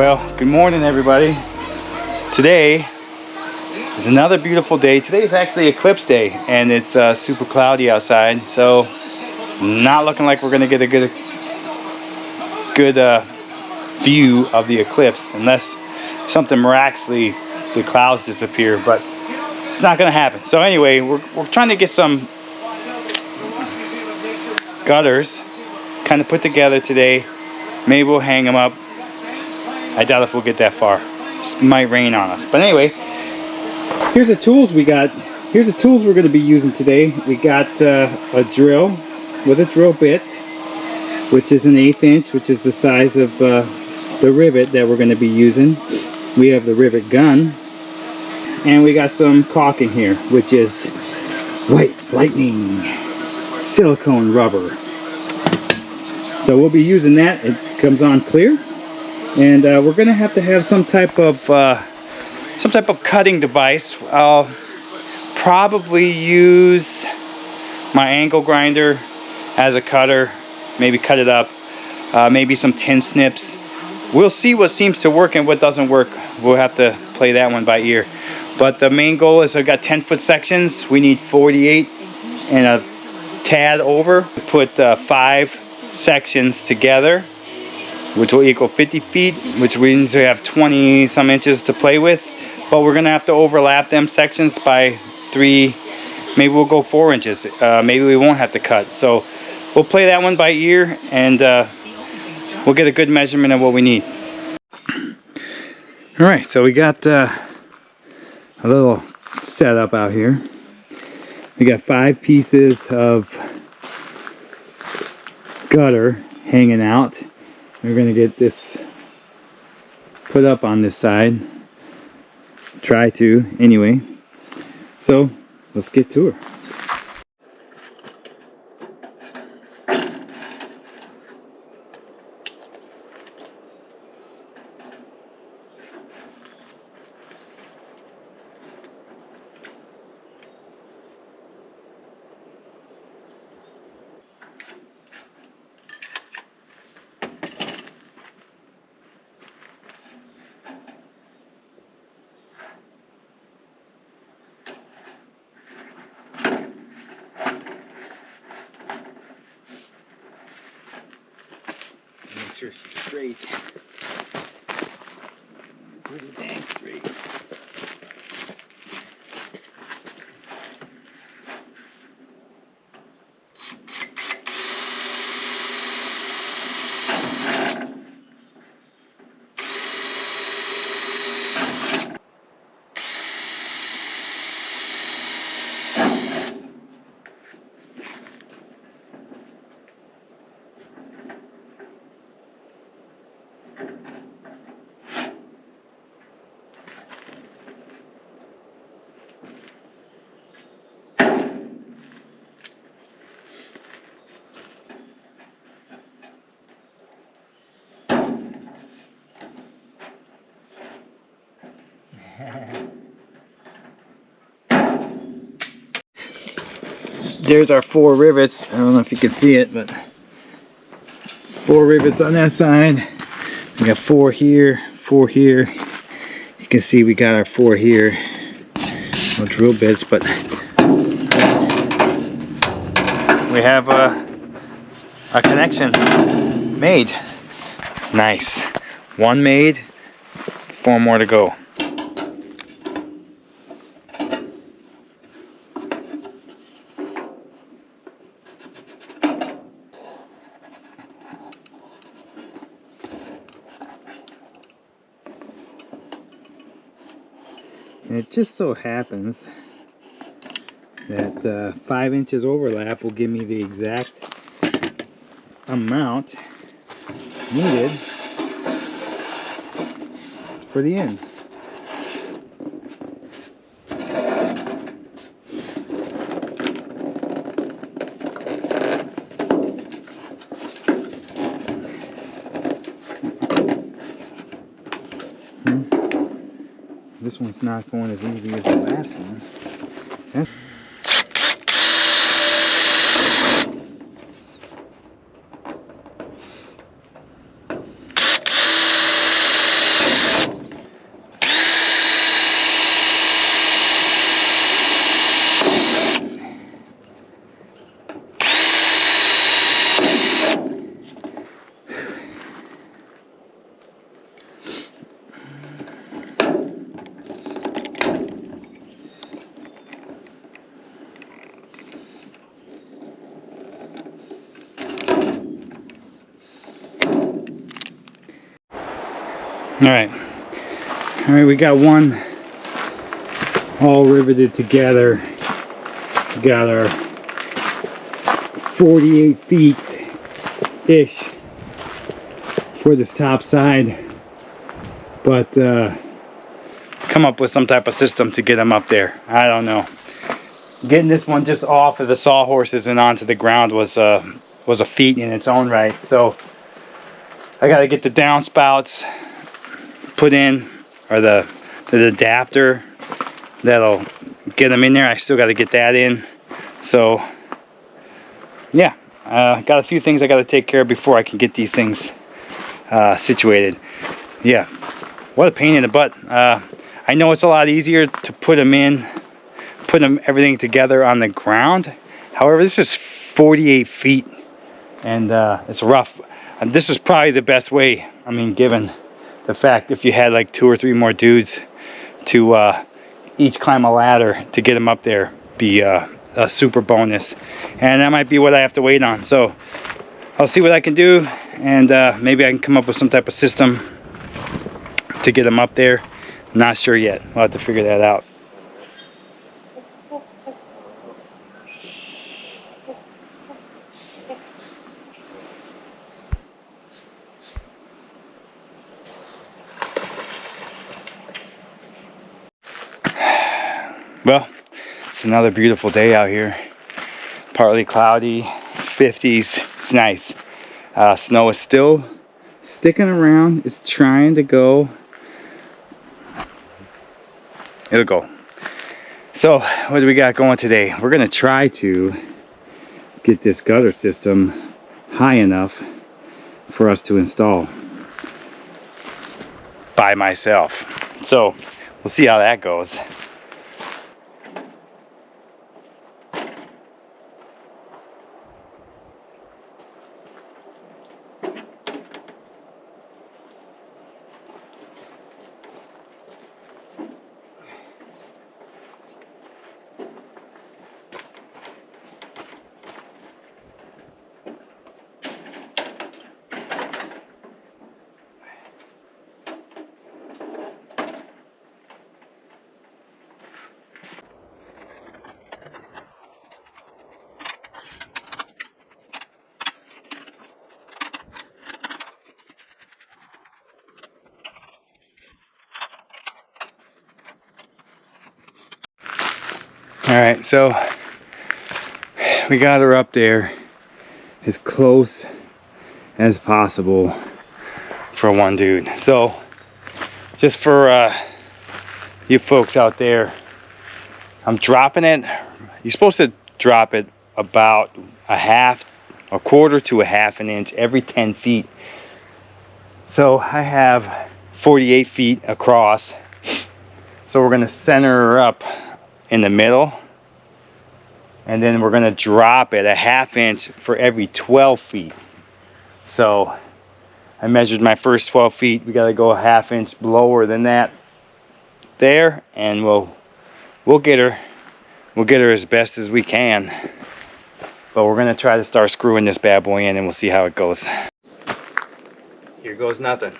Well, good morning everybody. Today is another beautiful day. Today is actually eclipse day and it's super cloudy outside, so not looking like we're gonna get a good view of the eclipse unless something miraculously the clouds disappear, but it's not gonna happen. So anyway, we're trying to get some gutters kind of put together today. Maybe we'll hang them up. I doubt if we'll get that far. It might rain on us. But anyway, here's the tools we got. Here's the tools we're going to be using today. We got a drill with a drill bit, which is an 1/8 inch, which is the size of the rivet that we're going to be using. We have the rivet gun, and we got some caulking here, which is white lightning silicone rubber. So we'll be using that. It comes on clear. And we're gonna have to have some type of cutting device. I'll probably use my angle grinder as a cutter, maybe cut it up, maybe some tin snips. We'll see what seems to work and what doesn't work. We'll have to play that one by ear. But the main goal is I've got 10-foot sections. We need 48 and a tad over to put 5 sections together, which will equal 50 feet, which means we have 20 some inches to play with. But we're gonna have to overlap them sections by 3, maybe we'll go 4 inches. Maybe we won't have to cut. So we'll play that one by ear, and we'll get a good measurement of what we need. All right, so we got a little setup out here. We got 5 pieces of gutter hanging out. We're going to get this put up on this side. Try to, anyway. So, let's get to her. Make sure she's straight. Pretty dang straight. There's our 4 rivets. I don't know if you can see it, but 4 rivets on that side. We got 4 here, 4 here. You can see we got our 4 here. No drill bits, but we have a connection made. Nice. 1 made, 4 more to go. And it just so happens that 5 inches overlap will give me the exact amount needed for the end. This one's not going as easy as the last one. Alright. Alright, we got one all riveted together. We got our 48 feet-ish for this top side. But come up with some type of system to get them up there. I don't know. Getting this one just off of the sawhorses and onto the ground was a feat in its own right. So I got to get the downspouts put in, or the adapter that'll get them in there. I still got to get that in. So yeah, got a few things I got to take care of before I can get these things situated. Yeah, what a pain in the butt. I know it's a lot easier to put them everything together on the ground. However, this is 48 feet and it's rough. And this is probably the best way, I mean, given the fact if you had like 2 or 3 more dudes to each climb a ladder to get them up there, be a super bonus. And that might be what I have to wait on. So I'll see what I can do, and maybe I can come up with some type of system to get them up there. Not sure yet. We'll have to figure that out. Well, it's another beautiful day out here. Partly cloudy, 50s. It's nice. Snow is still sticking around. It's trying to go. It'll go. So, what do we got going today? We're going to try to get this gutter system high enough for us to install by myself. So, we'll see how that goes. Alright, so we got her up there as close as possible for one dude. So just for you folks out there, I'm dropping it. You're supposed to drop it about a quarter to a half an inch every 10 feet. So I have 48 feet across. So we're going to center her up in the middle, and then we're going to drop it a ½ inch for every 12 feet. So I measured my first 12 feet. We got to go a ½ inch lower than that there, and we'll get her as best as we can. But we're going to try to start screwing this bad boy in, and we'll see how it goes. Here goes nothing.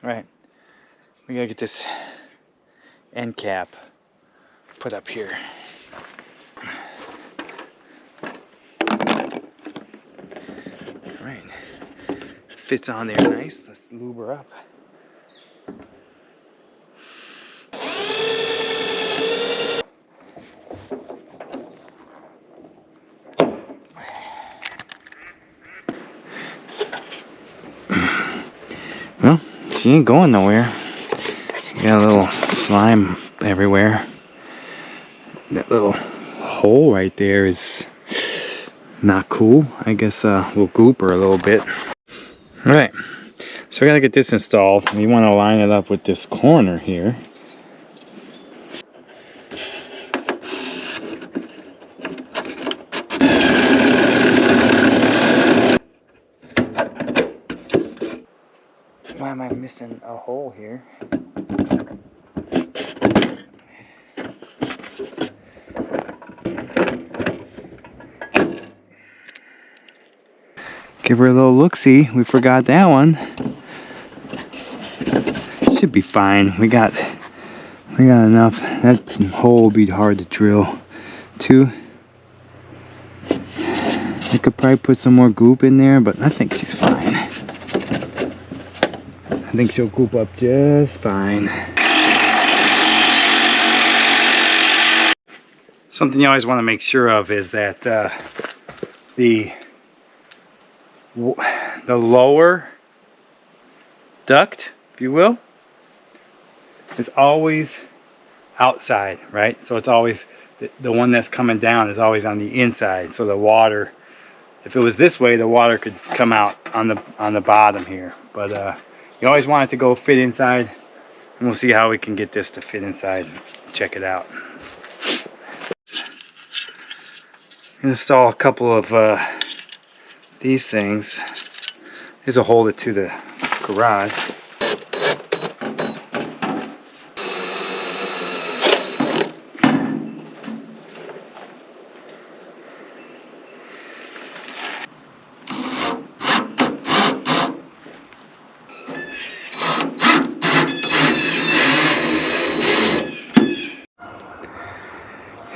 Right, we gotta get this end cap put up here. Alright, fits on there nice. Let's lube her up. Well, she ain't going nowhere. Got a little slime everywhere. That little hole right there is not cool. I guess we'll goop her a little bit. Alright, so we gotta get this installed. We want to line it up with this corner here. Why am I missing a hole here? Give her a little look-see. We forgot that one. Should be fine. We got enough. That hole will be hard to drill too. I could probably put some more goop in there, but I think she's fine. I think she'll goop up just fine. Something you always want to make sure of is that the lower duct, if you will, is always outside, right? So it's always the one that's coming down is always on the inside. So the water, if it was this way, the water could come out on the bottom here. But you always want it to go fit inside, and we'll see how we can get this to fit inside. Check it out. Install a couple of these things. These will hold it to the garage.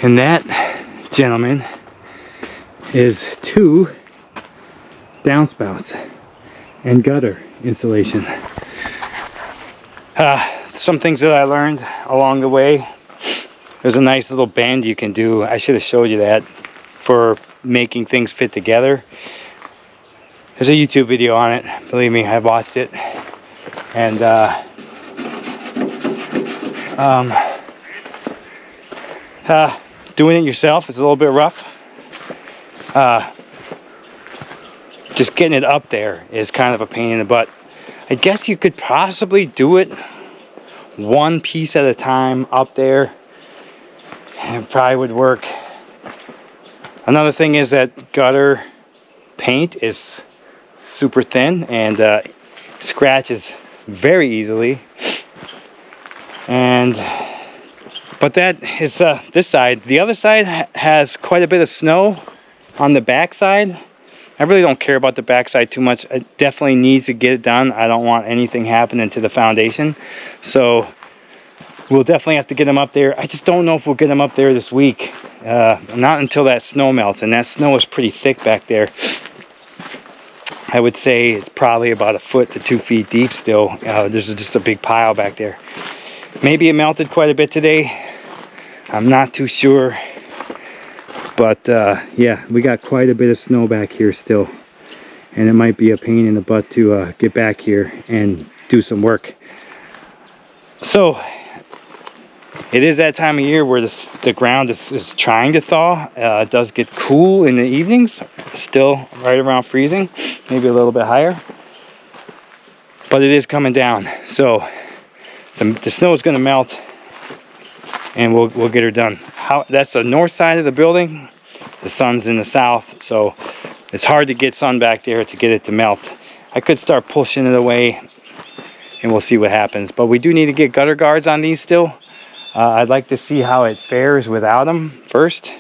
And that, gentlemen, is 2 downspouts and gutter insulation. Some things that I learned along the way. There's a nice little bend you can do. I should have showed you that for making things fit together. There's a YouTube video on it. Believe me, I watched it. And doing it yourself is a little bit rough. Just getting it up there is kind of a pain in the butt. I guess you could possibly do it one piece at a time up there, and it probably would work. Another thing is that gutter paint is super thin and scratches very easily. But that is this side. The other side has quite a bit of snow on the back side. I really don't care about the backside too much. It definitely needs to get it done. I don't want anything happening to the foundation. So we'll definitely have to get them up there. I just don't know if we'll get them up there this week. Not until that snow melts. And that snow is pretty thick back there. I would say it's probably about 1 foot to 2 feet deep still. There's just a big pile back there. Maybe it melted quite a bit today. I'm not too sure. But yeah, we got quite a bit of snow back here still, and it might be a pain in the butt to get back here and do some work. So it is that time of year where the ground is trying to thaw. It does get cool in the evenings, still right around freezing, maybe a little bit higher, but it is coming down. So the snow is going to melt, and we'll get her done. That's the north side of the building. The sun's in the south, so it's hard to get sun back there to get it to melt. I could start pushing it away, and we'll see what happens. But we do need to get gutter guards on these still. I'd like to see how it fares without them first,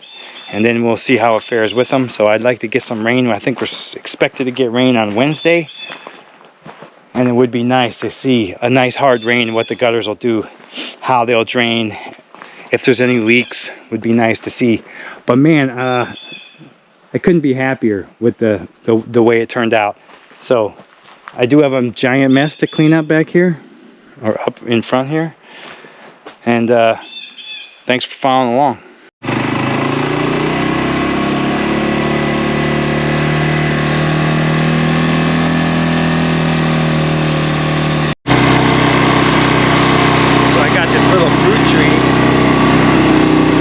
and then we'll see how it fares with them. So I'd like to get some rain. I think we're expected to get rain on Wednesday. And it would be nice to see a nice hard rain, what the gutters will do, how they'll drain, if there's any leaks, would be nice to see. But man, I couldn't be happier with the way it turned out. So I do have a giant mess to clean up back here, or up in front here. And thanks for following along. So I got this little fruit tree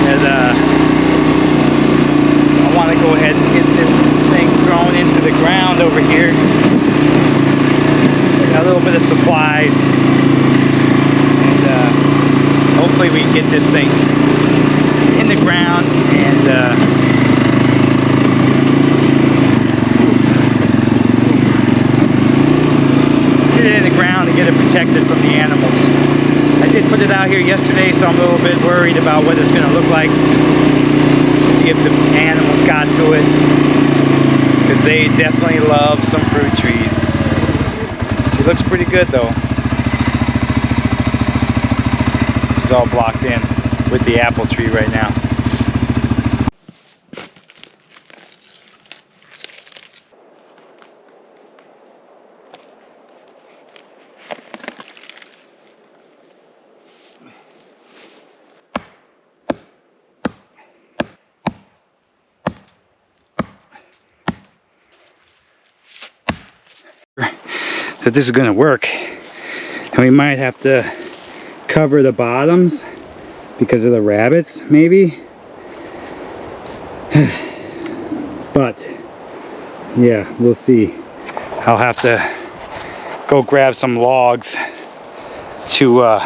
that I want to go ahead and get this thing thrown into the ground over here. I got a little bit of supplies. Hopefully we can get this thing in the ground and get it in the ground and get it protected from the animals. I did put it out here yesterday, so I'm a little bit worried about what it's going to look like. See if the animals got to it, because they definitely love some fruit trees. So it looks pretty good though. It's all blocked in with the apple tree right now. That this is going to work, and we might have to cover the bottoms because of the rabbits, maybe. But yeah, we'll see. I'll have to go grab some logs to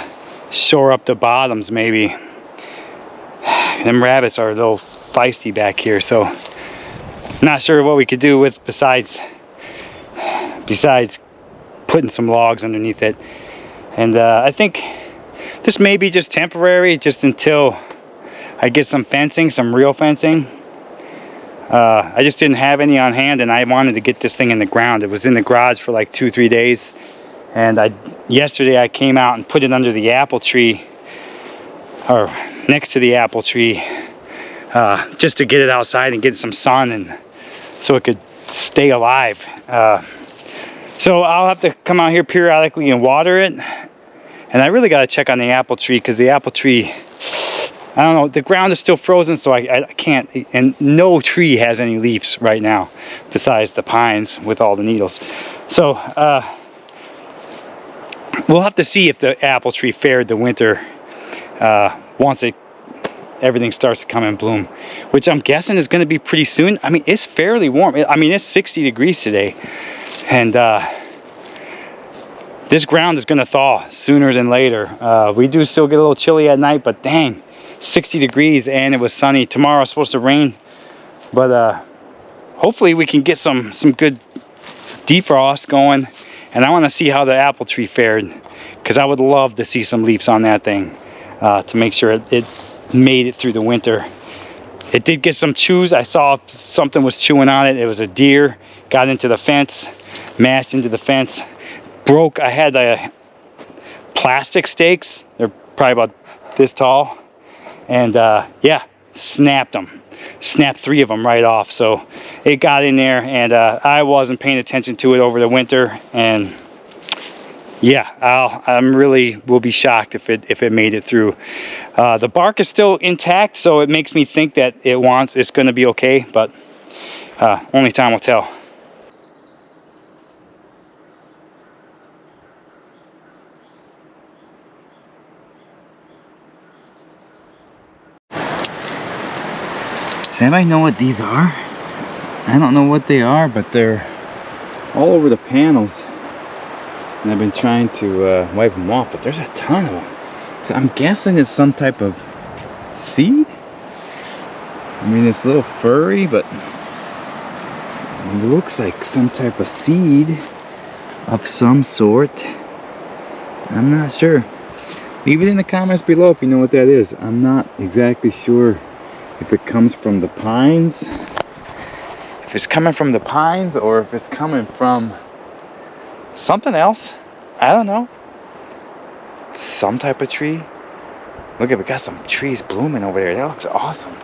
shore up the bottoms, maybe. Them rabbits are a little feisty back here, so not sure what we could do with besides putting some logs underneath it. And I think this may be just temporary, just until I get some fencing, some real fencing. I just didn't have any on hand, and I wanted to get this thing in the ground. It was in the garage for like 2-3 days, and yesterday I came out and put it under the apple tree, or next to the apple tree, just to get it outside and get some sun, and so it could stay alive. So I'll have to come out here periodically and water it. And I really got to check on the apple tree, because the apple tree, I don't know, the ground is still frozen, so I can't, and no tree has any leaves right now besides the pines with all the needles. So we'll have to see if the apple tree fared the winter once everything starts to come in bloom, which I'm guessing is going to be pretty soon. I mean, it's fairly warm. I mean, it's 60 degrees today. And this ground is going to thaw sooner than later. We do still get a little chilly at night, but dang, 60 degrees and it was sunny. Tomorrow it's supposed to rain, but hopefully we can get some good defrost going. And I want to see how the apple tree fared, because I would love to see some leaves on that thing to make sure it made it through the winter. It did get some chews. I saw something was chewing on it. It was a deer. Got into the fence, mashed into the fence, broke. I had plastic stakes. They're probably about this tall, and yeah, snapped them. Snapped 3 of them right off. So it got in there, and I wasn't paying attention to it over the winter, and yeah, I'm really will be shocked if it made it through. The bark is still intact, so it makes me think that it's going to be okay, but only time will tell. Does anybody know what these are? I don't know what they are, but they're all over the panels. And I've been trying to wipe them off, but there's a ton of them. So I'm guessing it's some type of seed. I mean, it's a little furry, but it looks like some type of seed of some sort. I'm not sure. Leave it in the comments below if you know what that is. I'm not exactly sure if it comes from the pines. If it's coming from the pines, or if it's coming from something else. I don't know. Some type of tree. Look at, we got some trees blooming over there. That looks awesome.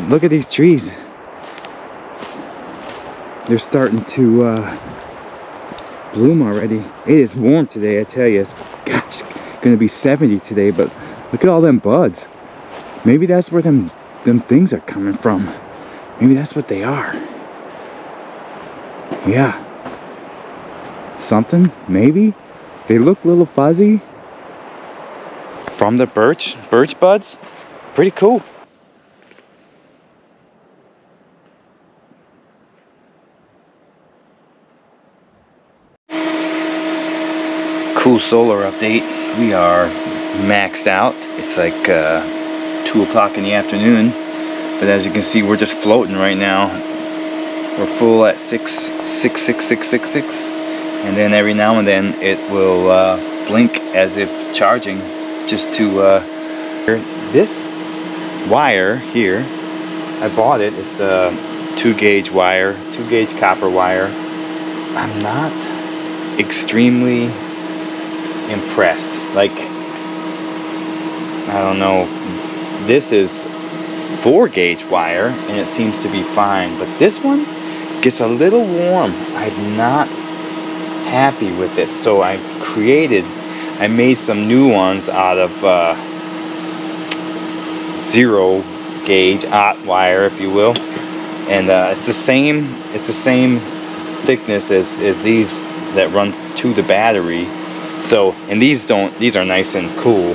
Look at these trees. They're starting to bloom already. It is warm today, I tell you. It's, gosh, gonna be 70 today, but look at all them buds. Maybe that's where them things are coming from. Maybe that's what they are. Yeah. Something, maybe. They look a little fuzzy. From the birch buds. Pretty cool. Cool solar update. We are maxed out. It's like 2 o'clock in the afternoon, but as you can see, we're just floating right now. We're full at 66666, and then every now and then it will blink as if charging, just to this wire here. I bought it. It's a 2-gauge wire, 2-gauge copper wire. I'm not extremely impressed. Like, I don't know, this is 4-gauge wire and it seems to be fine, but this one gets a little warm. I'm not happy with it, so I made some new ones out of 0-gauge odd wire, if you will, and it's the same thickness as these that run to the battery. So, and these are nice and cool,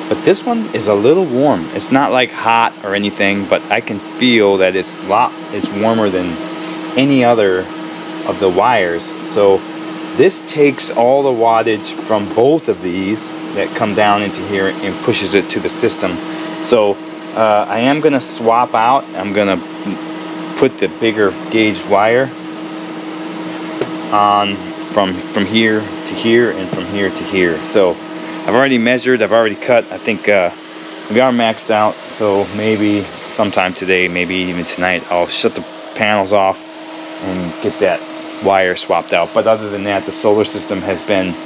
but this one is a little warm. It's not like hot or anything, but I can feel that it's warmer than any other of the wires. So this takes all the wattage from both of these that come down into here and pushes it to the system. So I am gonna swap out. I'm gonna put the bigger gauge wire on from here to here and from here to here. So I've already measured, I've already cut. I think we are maxed out, so maybe sometime today, maybe even tonight, I'll shut the panels off and get that wire swapped out. But other than that, the solar system has been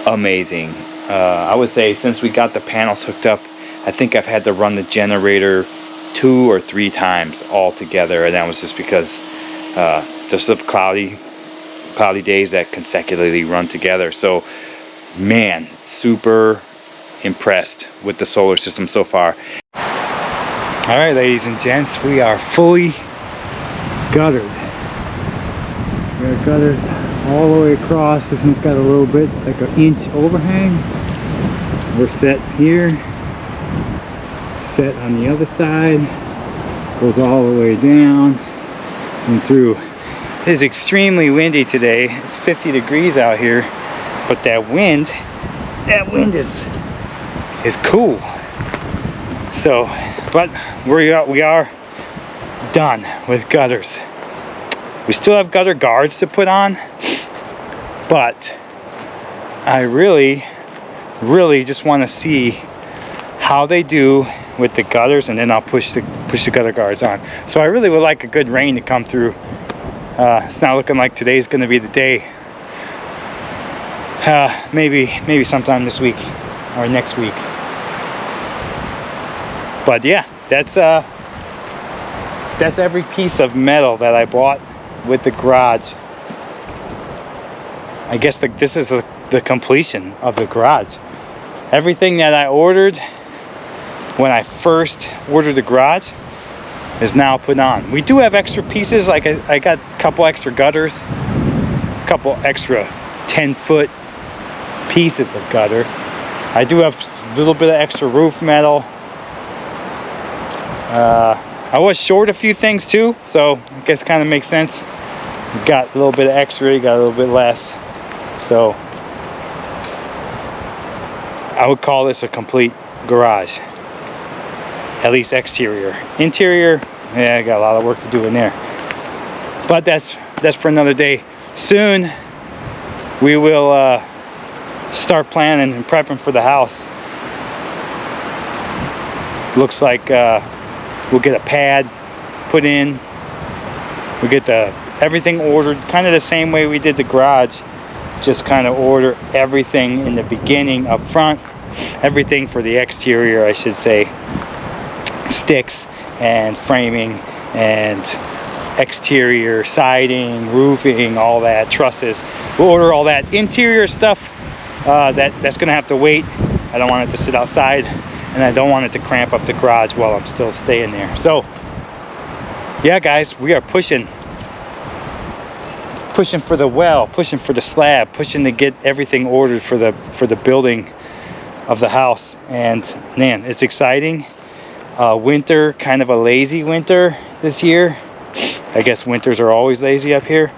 amazing. I would say since we got the panels hooked up, I think I've had to run the generator 2 or 3 times all together, and that was just because just of cloudy days that consecutively run together. So man, super impressed with the solar system so far. All right, ladies and gents, we are fully guttered. We got gutters all the way across. This one's got a little bit like an inch overhang. We're set here, set on the other side, goes all the way down and through. It is extremely windy today. It's 50 degrees out here, but that wind is cool. So, but we are done with gutters. We still have gutter guards to put on, but I really just want to see how they do with the gutters, and then I'll push the gutter guards on. So I really would like a good rain to come through. It's not looking like today's going to be the day. Maybe sometime this week or next week. But yeah, that's every piece of metal that I bought with the garage. I guess this is the completion of the garage. Everything that I ordered when I first ordered the garage is now put on. We do have extra pieces, like I got a couple extra gutters, a couple extra 10-foot pieces of gutter. I do have a little bit of extra roof metal. I was short a few things too, so I guess kind of makes sense. You got a little bit of extra, you got a little bit less. So I would call this a complete garage. At least exterior. Interior, yeah, I got a lot of work to do in there. But that's for another day. Soon we will start planning and prepping for the house. Looks like we'll get a pad put in. We'll get the everything ordered kind of the same way we did the garage. Just kind of order everything in the beginning up front. Everything for the exterior, I should say. Sticks and framing and exterior siding, roofing, all that, trusses. We'll order all that. Interior stuff, that's gonna have to wait. I don't want it to sit outside, and I don't want it to cramp up the garage while I'm still staying there. So yeah, guys, we are pushing for the well, pushing for the slab, pushing to get everything ordered for the building of the house. And man, it's exciting. Winter, kind of a lazy winter this year. I guess winters are always lazy up here.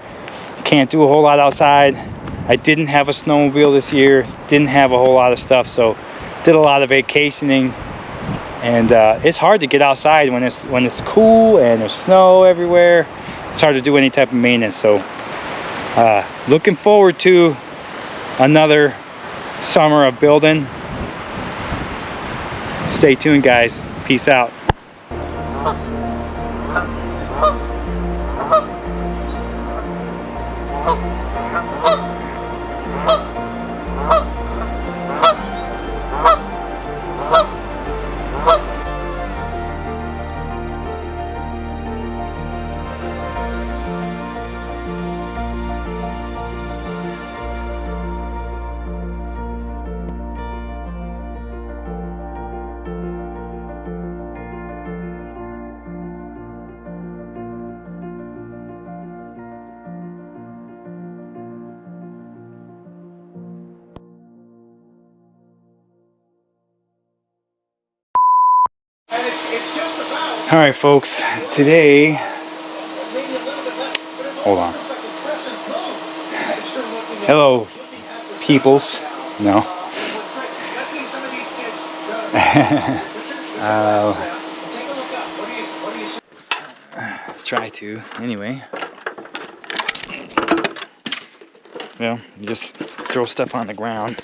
Can't do a whole lot outside. I didn't have a snowmobile this year, didn't have a whole lot of stuff, so did a lot of vacationing. And it's hard to get outside when it's cool and there's snow everywhere. It's hard to do any type of maintenance. So looking forward to another summer of building. Stay tuned, guys. Peace out. All right, folks, today, hold on. Hello, peoples. No. Try to, anyway. Well, you just throw stuff on the ground.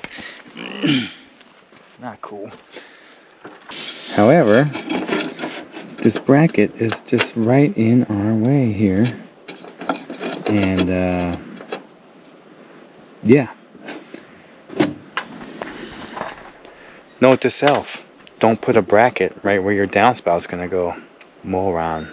Not cool. However, this bracket is just right in our way here. And, yeah. Note to self, don't put a bracket right where your downspout's gonna go. Moron.